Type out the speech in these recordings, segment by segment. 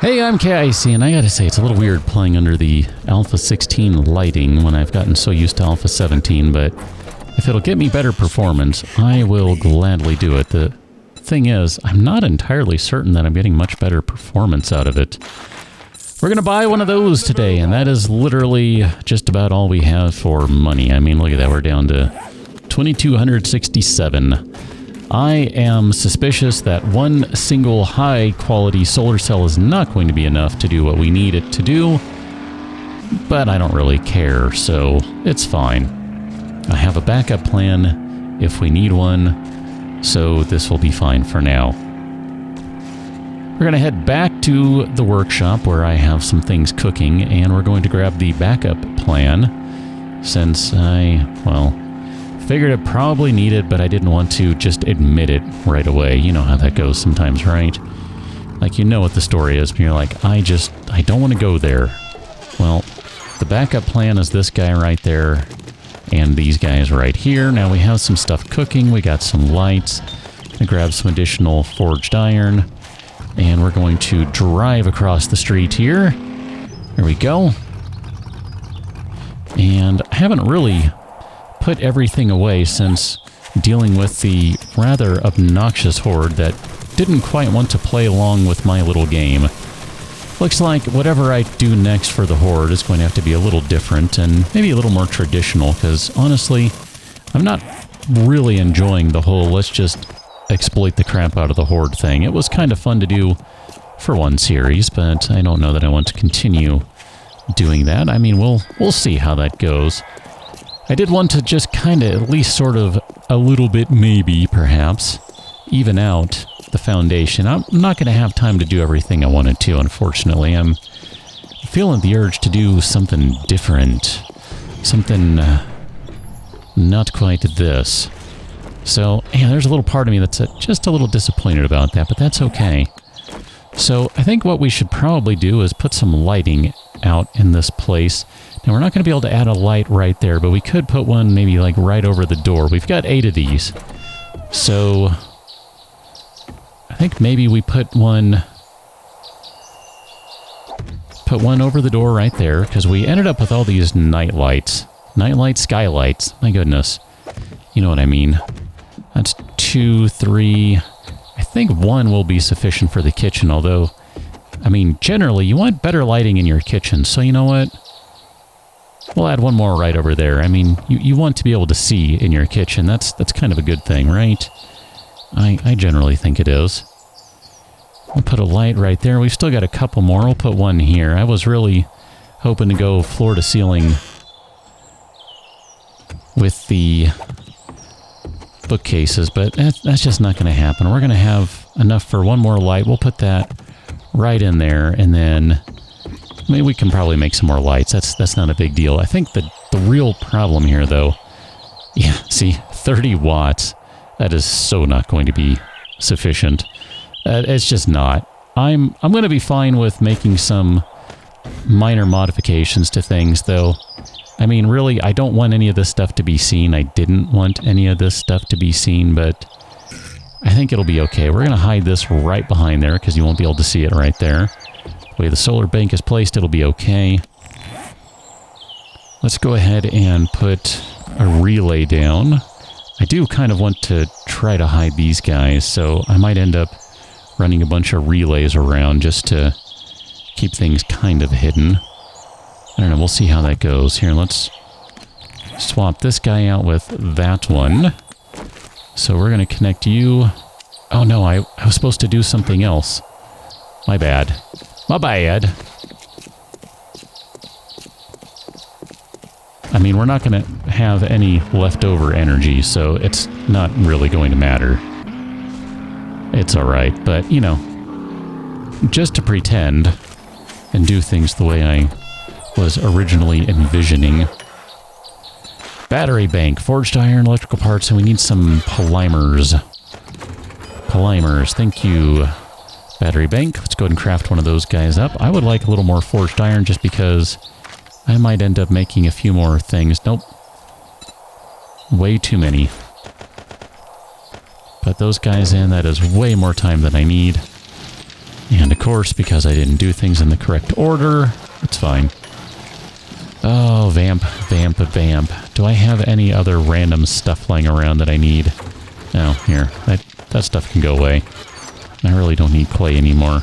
Hey, I'm KIC, and I gotta say, it's a little weird playing under the Alpha 16 lighting when I've gotten so used to Alpha 17, but if it'll get me better performance, I will gladly do it. The thing is, I'm not entirely certain that I'm getting much better performance out of it. We're gonna buy one of those today, and that is literally just about all we have for money. I mean, look at that, we're down to 2,267. I am suspicious that one single high-quality solar cell is not going to be enough to do what we need it to do, but I don't really care, so it's fine. I have a backup plan if we need one, so this will be fine for now. We're going to head back to the workshop where I have some things cooking, and we're going to grab the backup plan since figured it probably needed, but I didn't want to just admit it right away. You know how that goes sometimes, right? Like, you know what the story is, but you're like, I don't want to go there. Well, the backup plan is this guy right there, and these guys right here. Now we have some stuff cooking, we got some lights. I grab some additional forged iron, and we're going to drive across the street here. There we go. And I haven't really put everything away since dealing with the rather obnoxious horde that didn't quite want to play along with my little game. Looks like whatever I do next for the horde is going to have to be a little different and maybe a little more traditional, because honestly, I'm not really enjoying the whole let's just exploit the crap out of the horde thing. It was kind of fun to do for one series, but I don't know that I want to continue doing that. I mean, we'll see how that goes. I did want to just kind of at least sort of a little bit, maybe, perhaps, even out the foundation. I'm not going to have time to do everything I wanted to, unfortunately. I'm feeling the urge to do something different. Something not quite this. So, yeah, there's a little part of me that's just a little disappointed about that, but that's okay. So, I think what we should probably do is put some lighting out in this place. Now, we're not going to be able to add a light right there, but we could put one maybe like right over the door. We've got 8 of these. So, I think maybe we put one over the door right there, because we ended up with all these night lights. Night lights, skylights. My goodness. You know what I mean. That's 2, 3. I think 1 will be sufficient for the kitchen, although, I mean, generally, you want better lighting in your kitchen, so you know what? We'll add 1 more right over there. I mean, you want to be able to see in your kitchen. That's kind of a good thing, right? I generally think it is. We'll put a light right there. We've still got a couple more. We'll put 1 here. I was really hoping to go floor to ceiling with the bookcases, but that's just not going to happen. We're going to have enough for 1 more light. We'll put that right in there, and then maybe we can probably make some more lights. That's not a big deal. I think the real problem here, though, yeah, see, 30 watts. That is so not going to be sufficient. It's just not. I'm going to be fine with making some minor modifications to things, though. I mean, really, I don't want any of this stuff to be seen. I didn't want any of this stuff to be seen, but I think it'll be okay. We're going to hide this right behind there because you won't be able to see it right there. The way the solar bank is placed, it'll be okay. Let's go ahead and put a relay down. I do kind of want to try to hide these guys, so I might end up running a bunch of relays around just to keep things kind of hidden. I don't know, we'll see how that goes. Here, let's swap this guy out with that one. So we're going to connect you. Oh no, I was supposed to do something else. My bad. My bad. I mean, we're not going to have any leftover energy, so it's not really going to matter. It's alright, but, you know, just to pretend and do things the way I was originally envisioning. Battery bank, forged iron, electrical parts, and we need some polymers. Polymers, thank you. Battery bank, let's go ahead and craft one of those guys up. I would like a little more forged iron just because I might end up making a few more things. Nope. Way too many. Put those guys in, that is way more time than I need. And of course, because I didn't do things in the correct order, it's fine. Oh, vamp, vamp, vamp. Do I have any other random stuff lying around that I need? No, here. That stuff can go away. I really don't need clay anymore.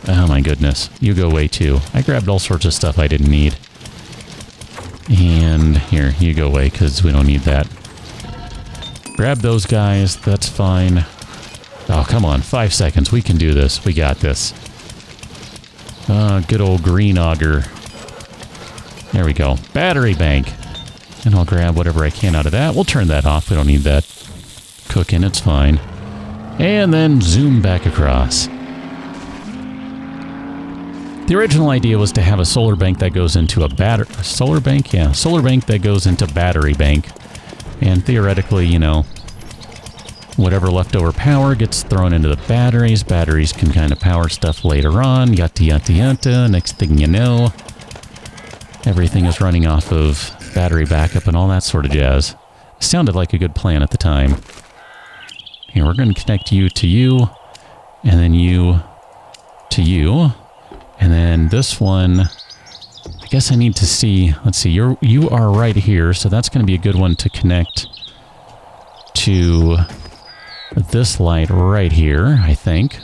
Oh my goodness. You go away too. I grabbed all sorts of stuff I didn't need. And here, you go away because we don't need that. Grab those guys. That's fine. Oh, come on. 5 seconds. We can do this. We got this. Good old green auger. There we go. Battery bank. And I'll grab whatever I can out of that. We'll turn that off. We don't need that cooking. It's fine. And then zoom back across. The original idea was to have a solar bank that goes into a battery... Solar bank? Yeah. Solar bank that goes into battery bank. And theoretically, you know, whatever leftover power gets thrown into the batteries. Batteries can kind of power stuff later on. Yada, yada, yada. Next thing you know, everything is running off of battery backup and all that sort of jazz. Sounded like a good plan at the time. Here, we're going to connect you to you, and then you to you. And then this one, I guess I need to see, let's see, you are right here, so that's going to be a good one to connect to this light right here, I think.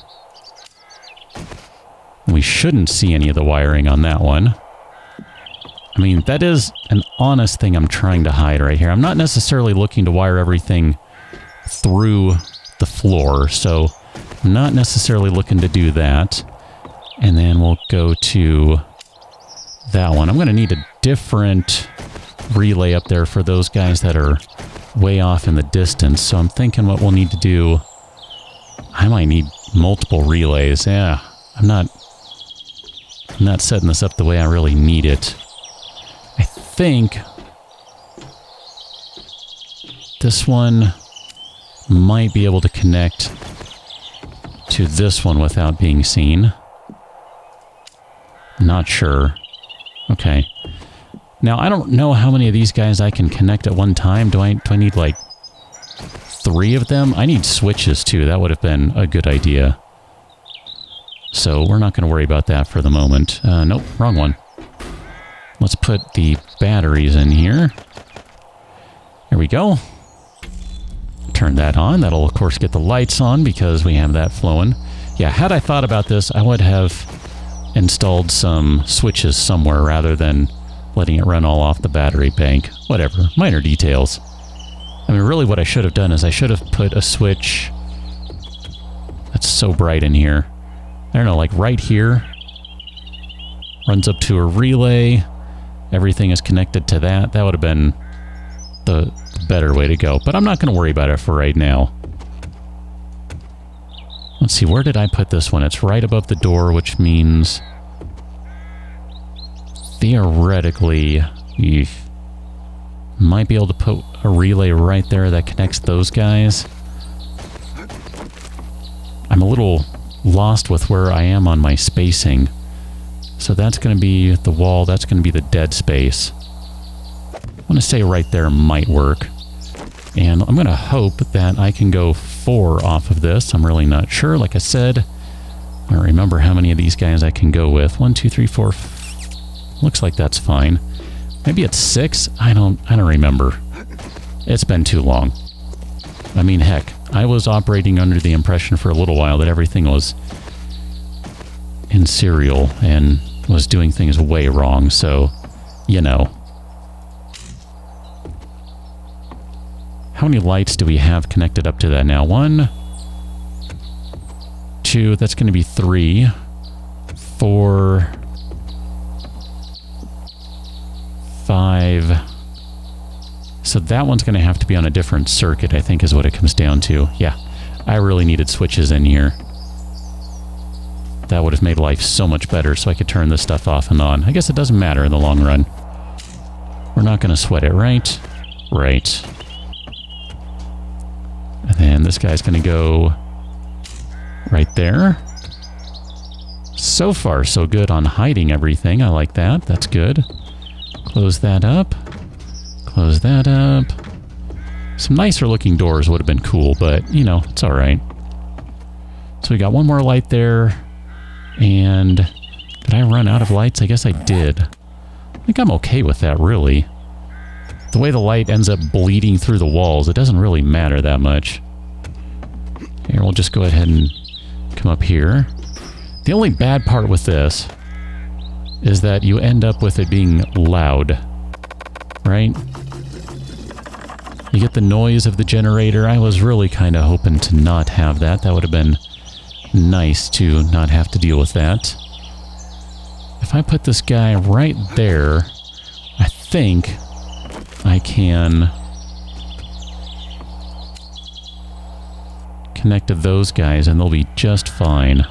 We shouldn't see any of the wiring on that one. I mean, that is an honest thing I'm trying to hide right here. I'm not necessarily looking to wire everything through the floor, so I'm not necessarily looking to do that. And then we'll go to that one. I'm going to need a different relay up there for those guys that are way off in the distance. So I'm thinking what we'll need to do, I might need multiple relays. Yeah, I'm not setting this up the way I really need it. I think this one might be able to connect to this one without being seen. Not sure. Okay. Now, I don't know how many of these guys I can connect at one time. Do I need, like, 3 of them? I need switches, too. That would have been a good idea. So, we're not going to worry about that for the moment. Nope, wrong one. Let's put the batteries in here. There we go. Turn that on. That'll, of course, get the lights on because we have that flowing. Yeah, had I thought about this, I would have installed some switches somewhere rather than letting it run all off the battery bank. Whatever. Minor details. I mean, really what I should have done is I should have put a switch that's so bright in here. I don't know, like right here. Runs up to a relay. Everything is connected to that. That would have been the better way to go. But I'm not going to worry about it for right now. Let's see, where did I put this one? It's right above the door, which means theoretically you might be able to put a relay right there that connects those guys. I'm a little lost with where I am on my spacing. So that's going to be the wall, that's going to be the dead space. I want to say right there might work. And I'm going to hope that I can go 4 off of this. I'm really not sure. Like I said, I don't remember how many of these guys I can go with. 1, 2, 3, 4. Looks like that's fine. Maybe it's 6. I don't remember. It's been too long. I mean, heck, I was operating under the impression for a little while that everything was in serial and was doing things way wrong. So, you know. How many lights do we have connected up to that now? 1, 2, that's going to be 3, 4, 5. So that one's going to have to be on a different circuit, I think is what it comes down to. Yeah, I really needed switches in here. That would have made life so much better so I could turn this stuff off and on. I guess it doesn't matter in the long run. We're not going to sweat it, right? Right. And then this guy's going to go right there. So far, so good on hiding everything. I like that. That's good. Close that up. Close that up. Some nicer looking doors would have been cool, but, you know, it's all right. So we got one more light there. And did I run out of lights? I guess I did. I think I'm okay with that, really. The way the light ends up bleeding through the walls, it doesn't really matter that much. Here, we'll just go ahead and come up here. The only bad part with this is that you end up with it being loud, right? You get the noise of the generator. I was really kind of hoping to not have that. That would have been nice to not have to deal with that. If I put this guy right there, I think I can connect to those guys and they'll be just fine.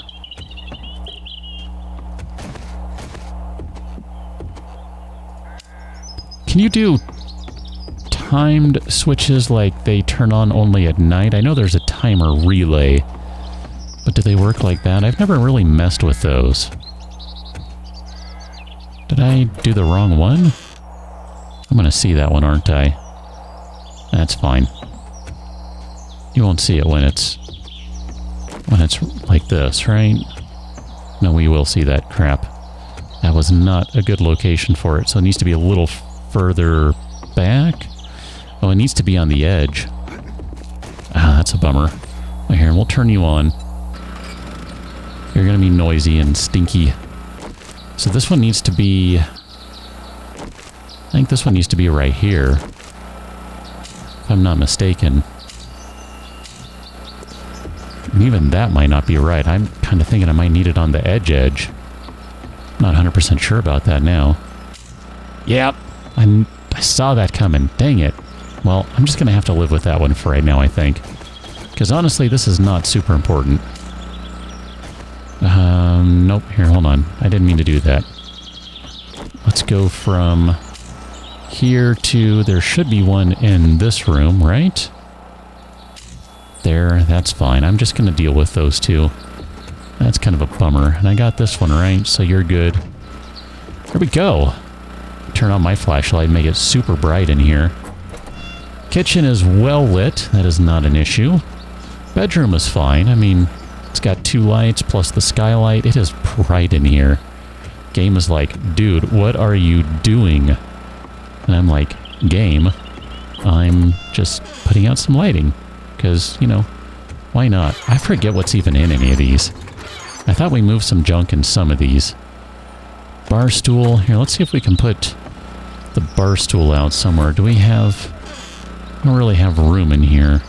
Can you do timed switches like they turn on only at night? I know there's a timer relay, but do they work like that? I've never really messed with those. Did I do the wrong one? I'm gonna see that one, aren't I? That's fine. You won't see it when it's like this, right? No, we will see that crap. That was not a good location for it, so it needs to be a little further back. Oh, it needs to be on the edge. Ah, that's a bummer. Right here, we'll turn you on. You're gonna be noisy and stinky. So this one needs to be... I think this one needs to be right here, if I'm not mistaken. And even that might not be right. I'm kind of thinking I might need it on the edge. Not 100% sure about that now. Yep, I saw that coming. Dang it. Well, I'm just going to have to live with that one for right now, I think. Because honestly, this is not super important. Nope. Here, hold on. I didn't mean to do that. Let's go from here to... There should be one in this room, right? There, that's fine. I'm just going to deal with those two. That's kind of a bummer. And I got this one right, so you're good. There we go. Turn on my flashlight and make it super bright in here. Kitchen is well lit. That is not an issue. Bedroom is fine. I mean, it's got 2 lights plus the skylight. It is bright in here. Game is like, dude, what are you doing? And I'm like, game, I'm just putting out some lighting. Because, you know, why not? I forget what's even in any of these. I thought we moved some junk in some of these. Bar stool. Here, let's see if we can put the bar stool out somewhere. Do we have... I don't really have room in here.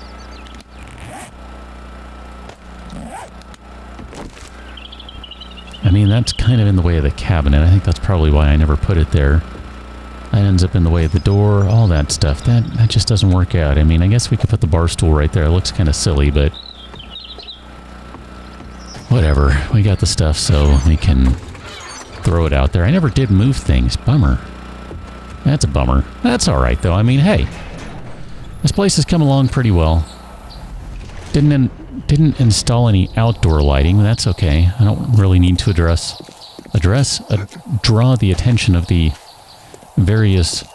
I mean, that's kind of in the way of the cabinet. I think that's probably why I never put it there. That ends up in the way of the door, all that stuff. That just doesn't work out. I mean, I guess we could put the bar stool right there. It looks kind of silly, but... whatever. We got the stuff, so we can throw it out there. I never did move things. Bummer. That's a bummer. That's alright, though. I mean, hey. This place has come along pretty well. Didn't install any outdoor lighting. That's okay. I don't really need to draw the attention of the various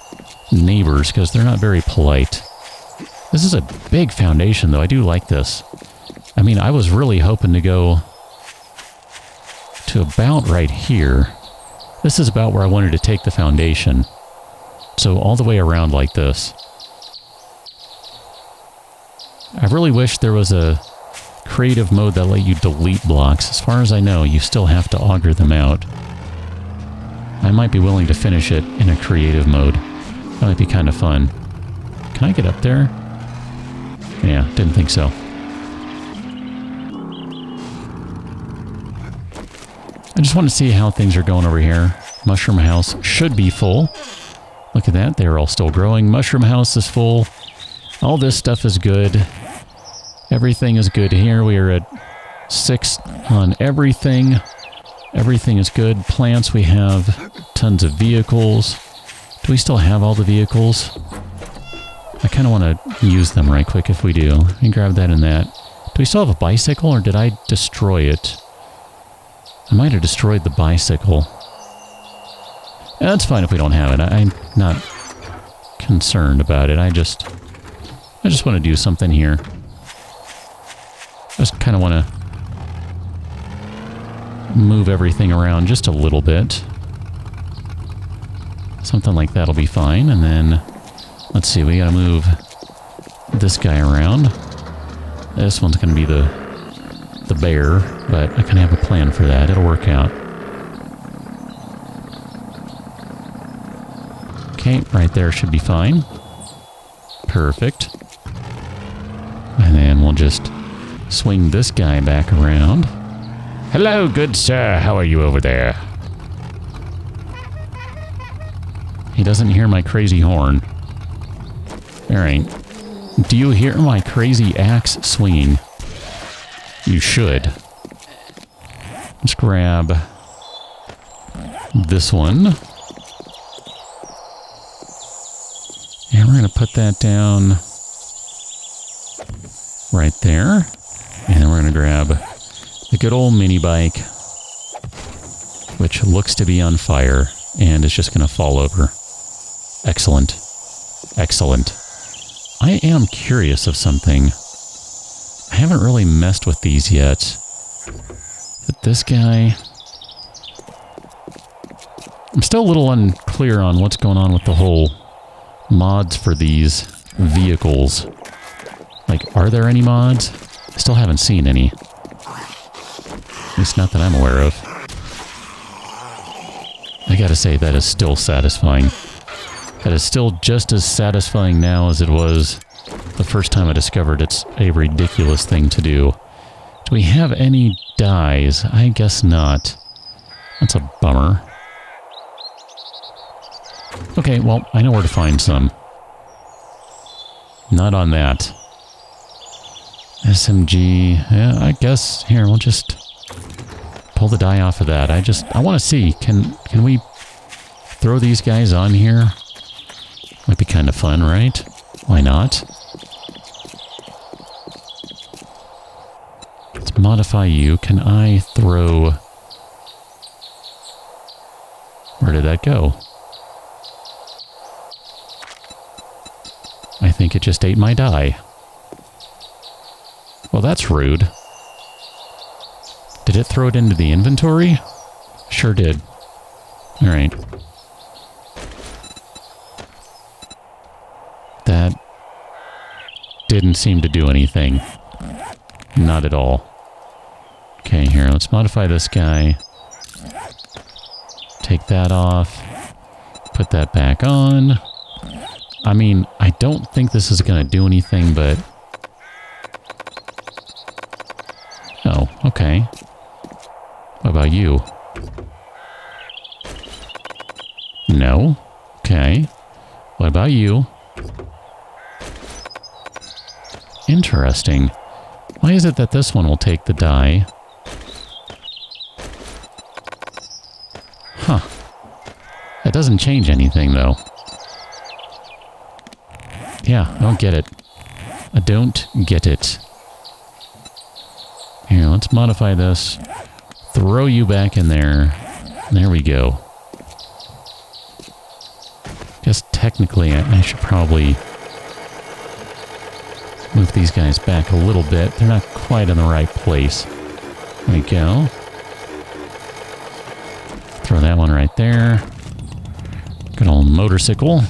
neighbors, because they're not very polite. This is a big foundation, though. I do like this. I mean, I was really hoping to go to about right here. This is about where I wanted to take the foundation. So all the way around like this. I really wish there was a creative mode that let you delete blocks. As far as I know, you still have to auger them out. I might be willing to finish it in a creative mode. That might be kind of fun. Can I get up there? Yeah, didn't think so. I just want to see how things are going over here. Mushroom house should be full. Look at that, they're all still growing. Mushroom house is full. All this stuff is good. Everything is good here. We are at 6 on everything. Everything is good. Plants, we have tons of vehicles. Do we still have all the vehicles? I kind of want to use them right quick if we do. Let me grab that and that. Do we still have a bicycle, or did I destroy it? I might have destroyed the bicycle. That's fine if we don't have it. I'm not concerned about it. I just want to do something here. I just kind of want to move everything around just a little bit. Something like that'll be fine. And then, let's see, we gotta move this guy around. This one's gonna be the bear, but I kind of have a plan for that. It'll work out. Okay, right there should be fine. Perfect. And then we'll just swing this guy back around. Hello, good sir. How are you over there? He doesn't hear my crazy horn. Alright. Do you hear my crazy axe swinging? You should. Let's grab this one. And we're going to put that down right there. And then we're going to grab the good old mini bike, which looks to be on fire and is just going to fall over. Excellent. Excellent. I am curious of something. I haven't really messed with these yet. But this guy... I'm still a little unclear on what's going on with the whole mods for these vehicles. Like, are there any mods? I still haven't seen any. At least not that I'm aware of. I gotta say, that is still satisfying. That is still just as satisfying now as it was the first time I discovered it's a ridiculous thing to do. Do we have any dyes? I guess not. That's a bummer. Okay, well, I know where to find some. Not on that. SMG. Yeah, I guess. Here, we'll just pull the dye off of that. I want to see. Can we throw these guys on here? Might be kind of fun, right? Why not? Let's modify you. Can I throw... Where did that go? I think it just ate my dye. Well, that's rude. Did it throw it into the inventory? Sure did. Alright. That didn't seem to do anything. Not at all. Okay, here, let's modify this guy. Take that off. Put that back on. I mean, I don't think this is going to do anything, but... Oh, okay. What about you? No? Okay. What about you? Interesting. Why is it that this one will take the dye? Huh. That doesn't change anything, though. Yeah, I don't get it. I don't get it. Here, let's modify this. Throw you back in there. There we go. Guess technically I should probably move these guys back a little bit. They're not quite in the right place. There we go. Throw that one right there. Good old motorcycle.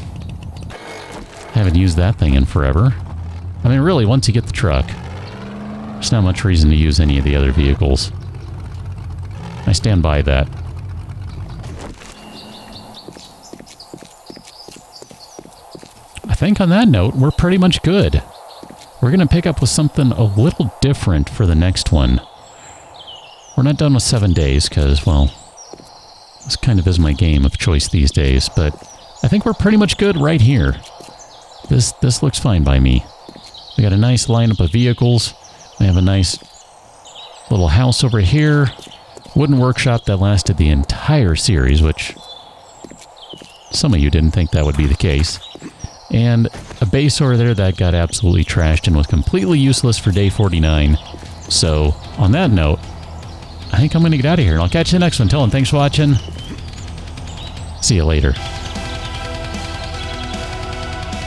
Haven't used that thing in forever. I mean, really, once you get the truck, there's not much reason to use any of the other vehicles. I stand by that. I think on that note, we're pretty much good. We're going to pick up with something a little different for the next one. We're not done with 7 days because, well, this kind of is my game of choice these days, but I think we're pretty much good right here. This looks fine by me. We got a nice lineup of vehicles. We have a nice little house over here. Wooden workshop that lasted the entire series, which some of you didn't think that would be the case. And a base over there that got absolutely trashed and was completely useless for day 49. So, on that note, I think I'm going to get out of here, and I'll catch you next one. Till then, thanks for watching. See you later.